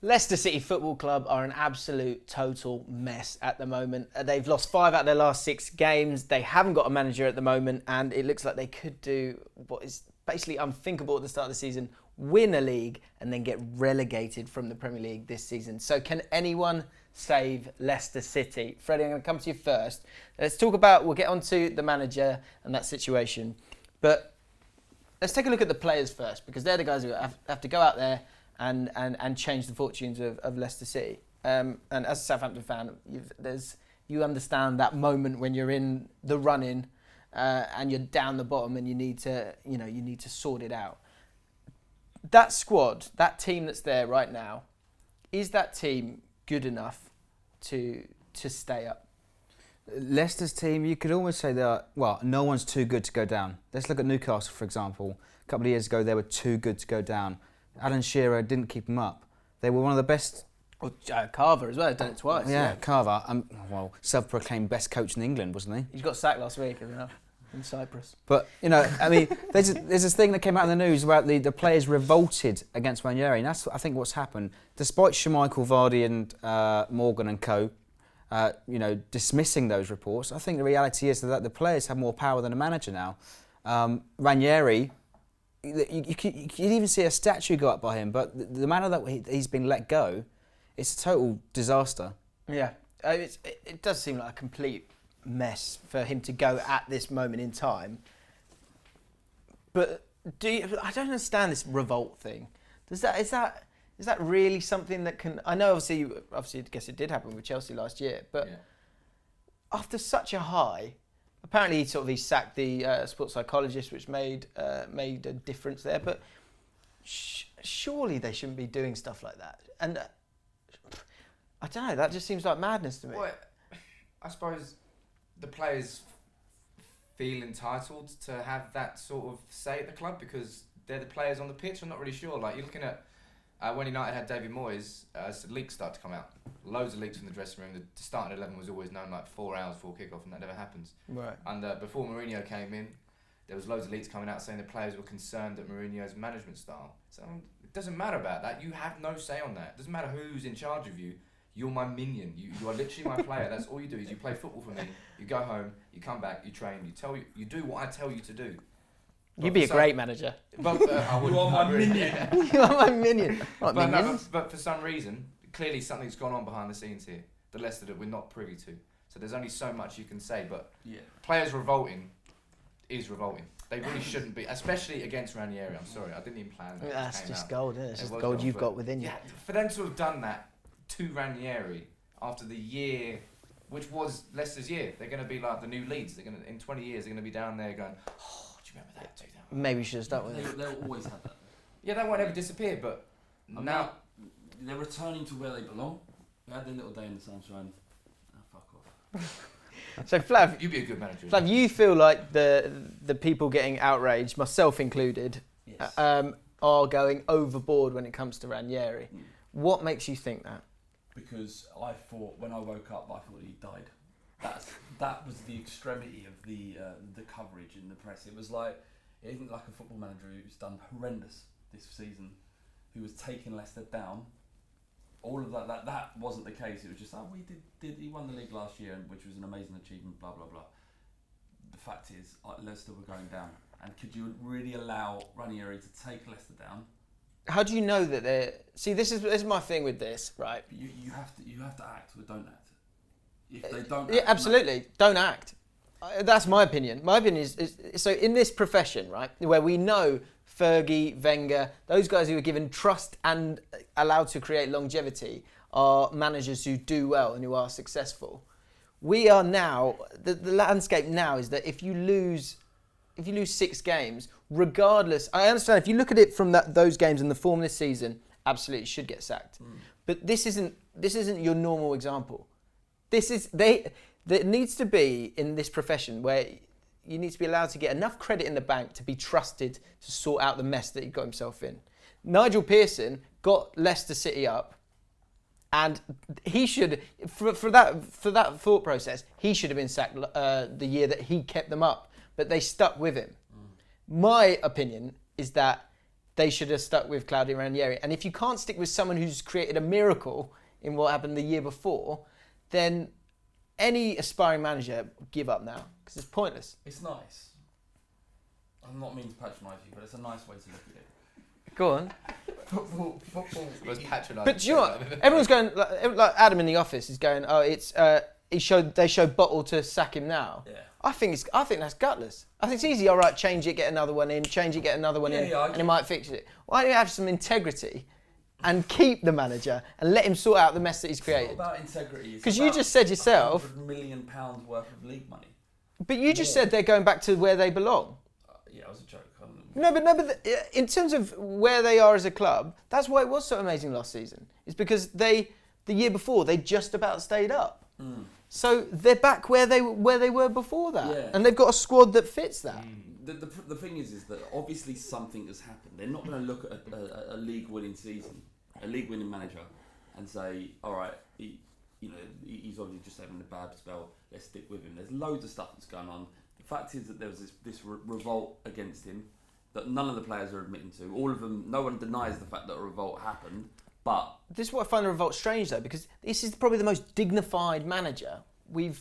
Leicester City Football Club are an absolute total mess at the moment. They've lost 5 out of their last 6 games. They haven't got a manager at the moment, and it looks like they could do what is basically unthinkable at the start of the season, win a league and then get relegated from the Premier League this season. So can anyone save Leicester City? Freddie, I'm going to come to you first. We'll get on to the manager and that situation. But let's take a look at the players first, because they're the guys who have to go out there and change the fortunes of Leicester City. And as a Southampton fan, you understand that moment when you're in the run-in and you're down the bottom and you need to sort it out. That squad, that team that's there right now, is that team good enough to stay up? Leicester's team, you could almost say no one's too good to go down. Let's look at Newcastle, for example. A couple of years ago, they were too good to go down. Alan Shearer didn't keep them up. They were one of the best. Carver as well, done it twice. Yeah. Carver, self-proclaimed best coach in England, wasn't he? He got sacked last week as well, in Cyprus. But, there's this thing that came out in the news about the players revolted against Ranieri, and that's, I think, what's happened. Despite Schmeichel, Vardy and Morgan and co, dismissing those reports, I think the reality is that the players have more power than a manager now. Ranieri, you can even see a statue go up by him, but the manner that he's been let go, it's a total disaster. Yeah, it does seem like a complete mess for him to go at this moment in time. But I don't understand this revolt thing. Is that really something that can? I know obviously I guess it did happen with Chelsea last year, but after such a high. Apparently, he sacked the sports psychologist, which made a difference there. But surely they shouldn't be doing stuff like that. And I don't know. That just seems like madness to me. Well, I suppose the players feel entitled to have that sort of say at the club because they're the players on the pitch. I'm not really sure. Like you're looking at when United had David Moyes, leaks start to come out. Loads of leaks from the dressing room. The starting 11 was always known like 4 hours before kickoff, and that never happens. Right. And before Mourinho came in, there was loads of leaks coming out saying the players were concerned at Mourinho's management style. So it doesn't matter about that. You have no say on that. It doesn't matter who's in charge of you. You're my minion. You are literally my player. That's all you do is you play football for me. You go home, you come back, you train, you do what I tell you to do. You'd be a great manager. But, you are my minion. You are my minion. But for some reason, clearly something's gone on behind the scenes here. The Leicester that we're not privy to. So there's only so much you can say. But players revolting is revolting. They really shouldn't be, especially against Ranieri. I'm sorry, I didn't even plan that. That's just gold, isn't it? It's just gold you've got within you. Yeah, for them to have done that to Ranieri after the year, which was Leicester's year, they're going to be like the new Leeds. They're going to, in 20 years, they're going to be down there going, oh, do you remember that? Maybe we should have started with it. They'll always have that. Yeah, that won't ever disappear, but now they're returning to where they belong. They had their little day in the sunshine. Fuck off. So Flav, you'd be a good manager. Flav, you feel like the people getting outraged, myself included, are going overboard when it comes to Ranieri. What makes you think that? Because I thought when I woke up, I thought he died. That was the extremity of the coverage in the press. It was like it isn't like a football manager who's done horrendous this season, who was taking Leicester down. All of that wasn't the case. It was just he won the league last year, which was an amazing achievement. Blah blah blah. The fact is, Leicester were going down, and could you really allow Ranieri to take Leicester down? How do you know that they're? See, this is my thing with this, right? You have to act or don't act. If they don't, yeah, absolutely, don't act. That's my opinion. My opinion is so in this profession, right, where we know Fergie, Wenger, those guys who are given trust and allowed to create longevity are managers who do well and who are successful. We are now the landscape now is that if you lose 6 games, regardless, I understand if you look at it from those games and the form this season, absolutely should get sacked. But this isn't your normal example. There needs to be in this profession where you need to be allowed to get enough credit in the bank to be trusted to sort out the mess that he got himself in. Nigel Pearson got Leicester City up, and he should, for that thought process, he should have been sacked the year that he kept them up. But they stuck with him. My opinion is that they should have stuck with Claudio Ranieri. And if you can't stick with someone who's created a miracle in what happened the year before, then any aspiring manager give up now because it's pointless. It's nice. I'm not meaning to patronise you, but it's a nice way to look at it. Go on. Football was patronising. But do you know what? Everyone's going like Adam in the office is going. Oh, it's they showed Bottle to sack him now. Yeah. I think that's gutless. I think it's easy. All right, change it, get another one in. Change it, get another one in, and it might fix it. Why don't you have some integrity and keep the manager and let him sort out the mess that he's created? It's not about integrity. Because you just said yourself, £100 million worth of league money. But you just said they're going back to where they belong. Yeah, it was a joke. No, but in terms of where they are as a club, that's why it was so amazing last season. It's because the year before, they just about stayed up. Mm. So they're back where they were before that, Yeah. and they've got a squad that fits that. The thing is that obviously something has happened. They're not going to look at a league-winning season, a league-winning manager, and say, all right, he's obviously just having a bad spell. Let's stick with him. There's loads of stuff that's going on. The fact is that there was this revolt against him that none of the players are admitting to. All of them, no one denies the fact that a revolt happened. But this is what I find the revolt strange, though, because this is probably the most dignified manager we've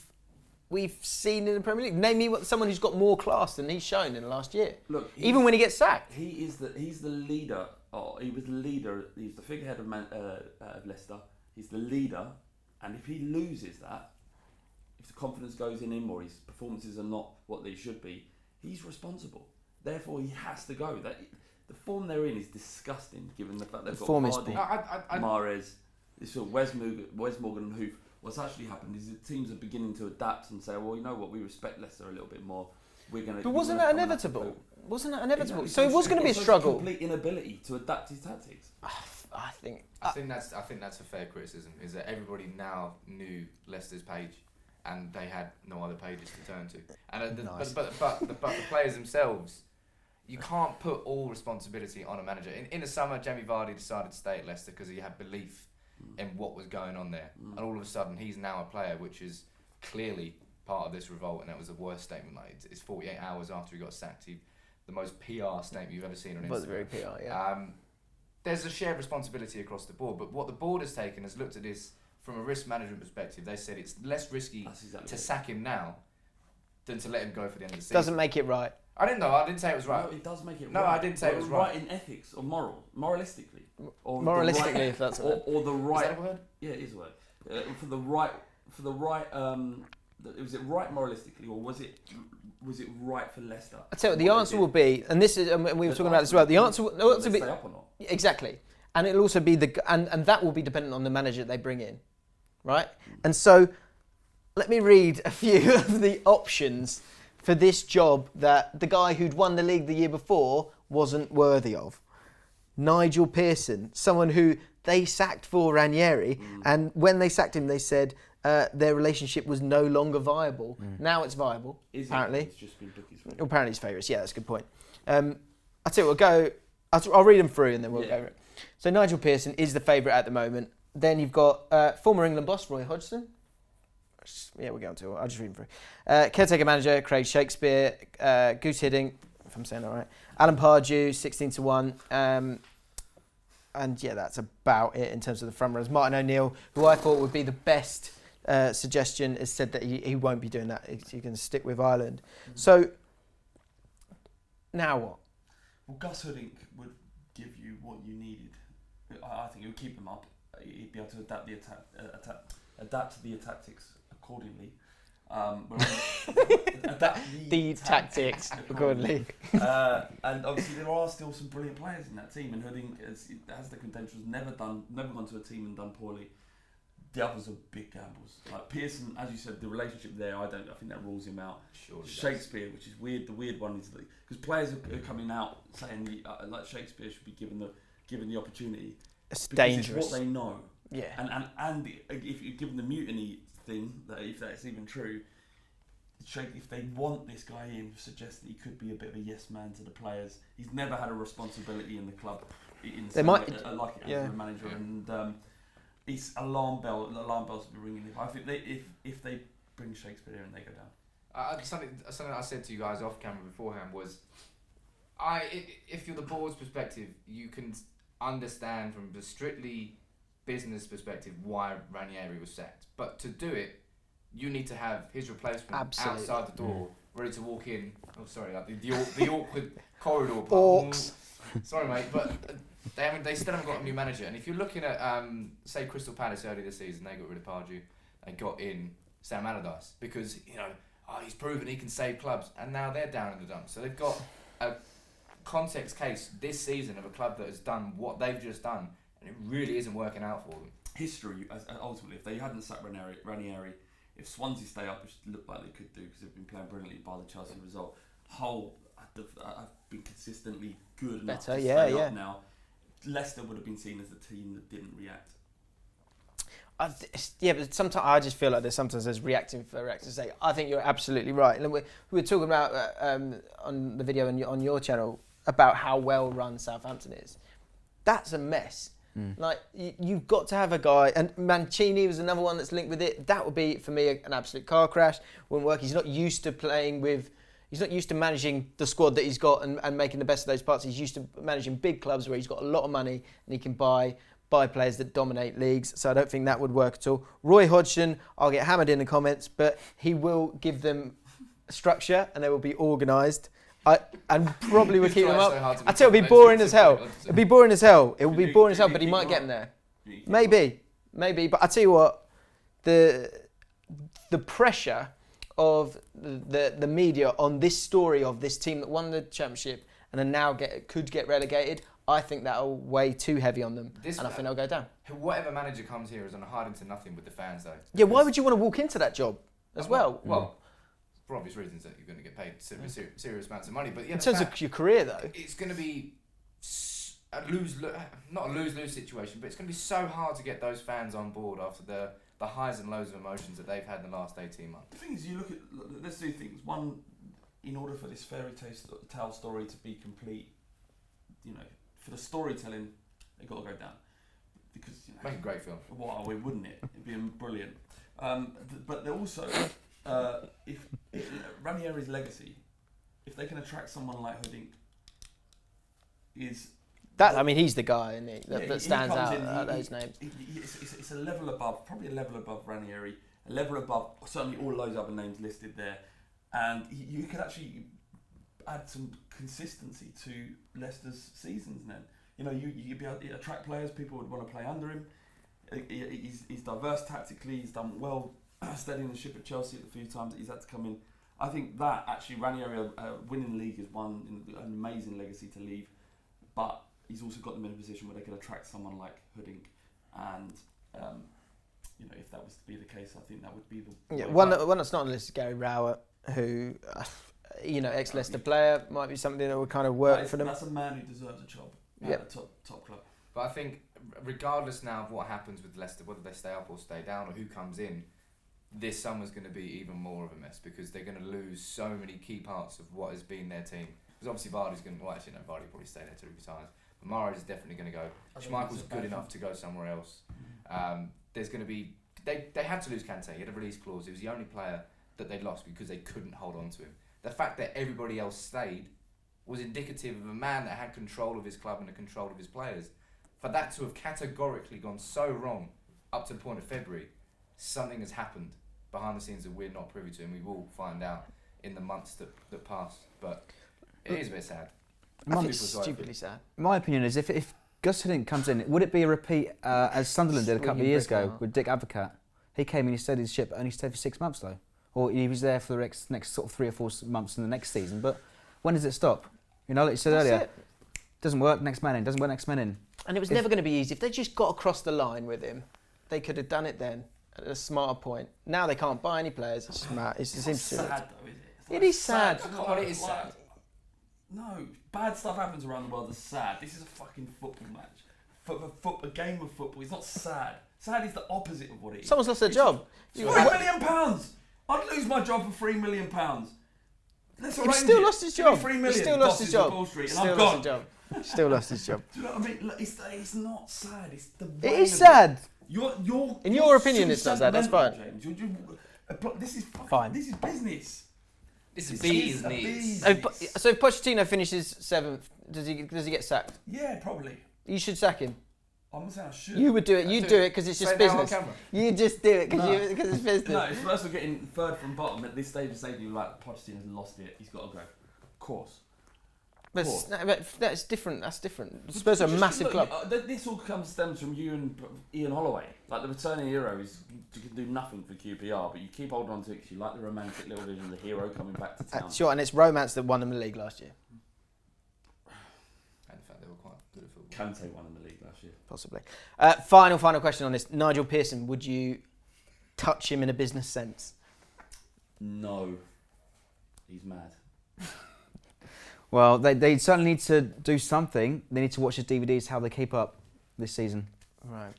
seen in the Premier League. Name me someone who's got more class than he's shown in the last year. Look, even when he gets sacked, he's the leader. Oh, he was the leader. He's the figurehead of Leicester. He's the leader, and if he loses that, if the confidence goes in him or his performances are not what they should be, he's responsible. Therefore, he has to go. The form they're in is disgusting, given the fact they've got Hardy, Mahrez, this sort of Wes Morgan and Hoof. What's actually happened is the teams are beginning to adapt and say, well, you know what, we respect Leicester a little bit more. But wasn't that inevitable? Wasn't that inevitable? Exactly. So it was going to be a struggle. Complete inability to adapt his tactics. I think that's a fair criticism. Is that everybody now knew Leicester's page, and they had no other pages to turn to. And Nice. but the players themselves, you can't put all responsibility on a manager. In the summer, Jamie Vardy decided to stay at Leicester because he had belief in what was going on there, and all of a sudden he's now a player which is clearly part of this revolt, and that was the worst statement. Like it's 48 hours after he got sacked. The most PR statement you've ever seen on Instagram. It was very PR, yeah. There's a shared responsibility across the board, but what the board has taken has looked at this from a risk management perspective. They said it's less risky to sack him now than to let him go for the end of the season. Doesn't make it right. I didn't say it was right. No, it does make it right. No, I didn't say it was right. Right in ethics or moralistically. Or Moralistically, right, if that's a word. or the right. Is that a word? Yeah, it is a word. For the right. Was it right moralistically, or was it right for Leicester? I tell you what, the answer will be, and this is, and we were talking about this as well. The answer will be stay up or not? Exactly, and it'll also be and that will be dependent on the manager they bring in, right? And so, let me read a few of the options for this job that the guy who'd won the league the year before wasn't worthy of. Nigel Pearson, someone who they sacked for Ranieri, and when they sacked him, they said their relationship was no longer viable. Now it's viable, apparently. It's just been Dookie's fault. Apparently it's favourites, yeah, that's a good point. I'll tell you what, I'll read them through and then we'll go over it. So Nigel Pearson is the favourite at the moment. Then you've got former England boss Roy Hodgson. Yeah, we'll get on to it. I'll just read them through. Caretaker manager Craig Shakespeare, Goose Hiddink, if I'm saying that right. Alan Pardew, 16-1. And yeah, that's about it in terms of the front runners. Martin O'Neill, who I thought would be the best suggestion, has said that he won't be doing that. He's going to stick with Ireland. So, now what? Well, Gus Hiddink would give you what you needed. I think it would keep them up. He'd be able to adapt to the tactics accordingly. Adapt the tactics accordingly. And obviously there are still some brilliant players in that team, and Hiddink has the credentials. Never gone to a team and done poorly. The others are big gambles. Like Pearson, as you said, the relationship there, I think that rules him out. Surely Shakespeare, which is weird. The weird one is because players are coming out saying like Shakespeare should be given the opportunity. It's because dangerous. It's what they know. Yeah. And if you're given the mutiny thing, that if that's even true, if they want this guy in, suggests that he could be a bit of a yes man to the players. He's never had a responsibility in the club as a manager, and it's alarm bells will be ringing. I think if they bring Shakespeare in, they go down. Something I said to you guys off camera beforehand was, If you're the board's perspective, you can understand from the strictly business perspective why Ranieri was sacked. But to do it, you need to have his replacement outside the door, ready to walk in. Oh, sorry, like the awkward corridor part. Orcs. Sorry, mate, but they still haven't got a new manager. And if you're looking at say Crystal Palace earlier this season, they got rid of Pardew, they got in Sam Allardyce because he's proven he can save clubs, and now they're down in the dumps. So they've got a context case this season of a club that has done what they've just done, and it really isn't working out for them. History, ultimately, if they hadn't sacked Ranieri, if Swansea stay up, which looked like they could do because they've been playing brilliantly by the Chelsea result, Hull have been consistently good enough to stay up now. Leicester would have been seen as the team that didn't react. But sometimes I just feel like there's reacting for reacting's sake. I think you're absolutely right. And we were talking about on the video on your channel about how well run Southampton is. That's a mess. Like you've got to have a guy, and Mancini was another one that's linked with it. That would be for me an absolute car crash. Wouldn't work. He's not used to playing with. He's not used to managing the squad that he's got and making the best of those parts. He's used to managing big clubs where he's got a lot of money and he can buy players that dominate leagues. So I don't think that would work at all. Roy Hodgson, I'll get hammered in the comments, but he will give them structure and they will be organised. And probably will keep them up. I tell you, it'll be boring as hell. It'll be boring as hell. It will be boring as hell, but he might get them there. Maybe. But I tell you what, the pressure of the media on this story of this team that won the championship and then now could get relegated, I think that'll weigh too heavy on them, and I think they'll go down. Whatever manager comes here is on a hide into nothing with the fans, though. Yeah, why would you want to walk into that job as well? Well, for obvious reasons that you're going to get paid serious amounts of money. But yeah, in terms of your career, though, it's going to be not a lose-lose situation, but it's going to be so hard to get those fans on board after the highs and lows of emotions that they've had in the last 18 months. The thing is, let's do things. One, in order for this fairy tale story to be complete, for the storytelling, they've got to go down. Because make a great film. Wow, wouldn't it? It'd be brilliant. But they're also, if Ranieri's legacy, if they can attract someone like Hoodink, he's the guy, isn't he? That stands out those names. It's a level above, probably a level above Ranieri, a level above certainly all those other names listed there, and you could actually add some consistency to Leicester's seasons. Then you'd be able to attract players. People would want to play under him. He's diverse tactically. He's done well steadying the ship at Chelsea a few times. He's had to come in. I think that actually Ranieri winning the league is an amazing legacy to leave, but he's also got them in a position where they can attract someone like Hoodink, and if that was to be the case, I think that would be the one that's not on the list is Gary Rowett, who ex-Leicester player, might be something that would kind of work for them. That's a man who deserves a job at a top club. But I think regardless now of what happens with Leicester, whether they stay up or stay down or who comes in, this summer's going to be even more of a mess because they're going to lose so many key parts of what has been their team. Because obviously Vardy's going to, Vardy will probably stay there till he retires. But Mahrez is definitely going to go. Schmeichel's good enough to go somewhere else. There's going to be... They had to lose Kante. He had a release clause. He was the only player that they lost because they couldn't hold on to him. The fact that everybody else stayed was indicative of a man that had control of his club and the control of his players. For that to have categorically gone so wrong up to the point of February, something has happened behind the scenes that we're not privy to, and we will find out in the months that pass. But it is a bit sad. I think it's stupidly sad. My opinion is if Gus Hiddink comes in, would it be a repeat as Sunderland did a couple of years ago with Dick Advocaat? He came in, he stayed his ship, only stayed for 6 months though. Or he was there for the next sort of 3 or 4 months in the next season. But when does it stop? Like you said earlier, doesn't work, next man in, doesn't work, next man in. And it was never going to be easy. If they just got across the line with him, they could have done it then at a smarter point. Now they can't buy any players. It's just mad. It seems sad though, is it? It is sad. It is sad. No, bad stuff happens around the world that's sad. This is a fucking football match. A game of football. It's not sad. Sad is the opposite of what it is. Someone's lost their job. £3 million! I'd lose my job for £3 million. He still lost his job. He still lost his job. Still lost his job. Do you know what I mean? It's not sad. It's the It is sad. In your opinion, it's not sad. That's fine. James. This is fine. This is business. It's bees knees. So if Pochettino finishes 7th, does he get sacked? Yeah, probably. You should sack him. I'm not saying I should. You would do it. You'd do it because it's just Say now on business. camera. You just do it because No. it's business. No, it's first of getting third from bottom at this stage of saying you like Pochettino's lost it. He's got to go. Of course. But that's different. That's different. Spurs are a massive Look, club. This all stems from you and Ian Holloway. Like the returning hero you can do nothing for QPR, but you keep holding on to it because you like the romantic little vision of the hero coming back to town. Sure, and it's romance that won them the league last year, And in fact, they were quite good at football. Kante won in the league last year. possibly. Final question on this: Nigel Pearson. Would you touch him in a business sense? No, he's mad. Well, they certainly need to do something. They need to watch his DVDs, how they keep up this season. Right.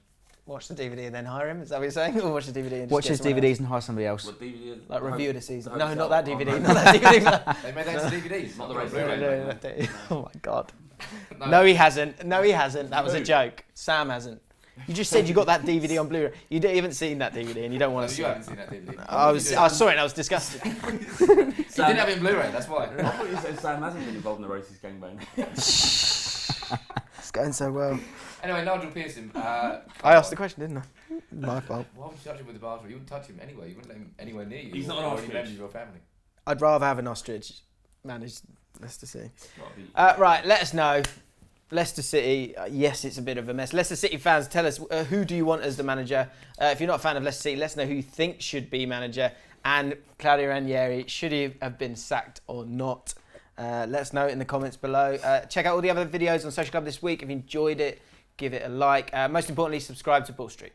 Watch the DVD and then hire him. Is that what you're saying? Or watch the DVD and just Watch get his someone DVDs else? and hire somebody else. What DVD? Like review the season. the No, hotel. not that Oh, DVD. right. Not that DVD. They made that into DVDs. Not the Not race. Blu-ray. Oh my god. No, he hasn't. No, he hasn't. That was a joke. Sam hasn't. You just said you got that DVD on Blu-ray. You haven't seen that DVD and you don't want to see You it. haven't seen that DVD. I saw it and I was disgusted. You didn't have it in Blu-ray, that's why. I thought you said Sam hasn't been involved in the racist gangbang. It's going so well. Anyway, Nigel Pearson. I asked the question, didn't I? My fault. Why would you touch him with the bar? You wouldn't touch him anyway. You wouldn't let him anywhere near you. He's not or an any ostrich. members of your family. I'd rather have an ostrich manage Leicester City. Gotta be- Right, let us know. Leicester City, yes, it's a bit of a mess. Leicester City fans, tell us who do you want as the manager? If you're not a fan of Leicester City, let us know who you think should be manager. And Claudio Ranieri, should he have been sacked or not? Let us know in the comments below. Check out all the other videos on Social Club this week. If you enjoyed it, give it a like. Most importantly, subscribe to Bull Street.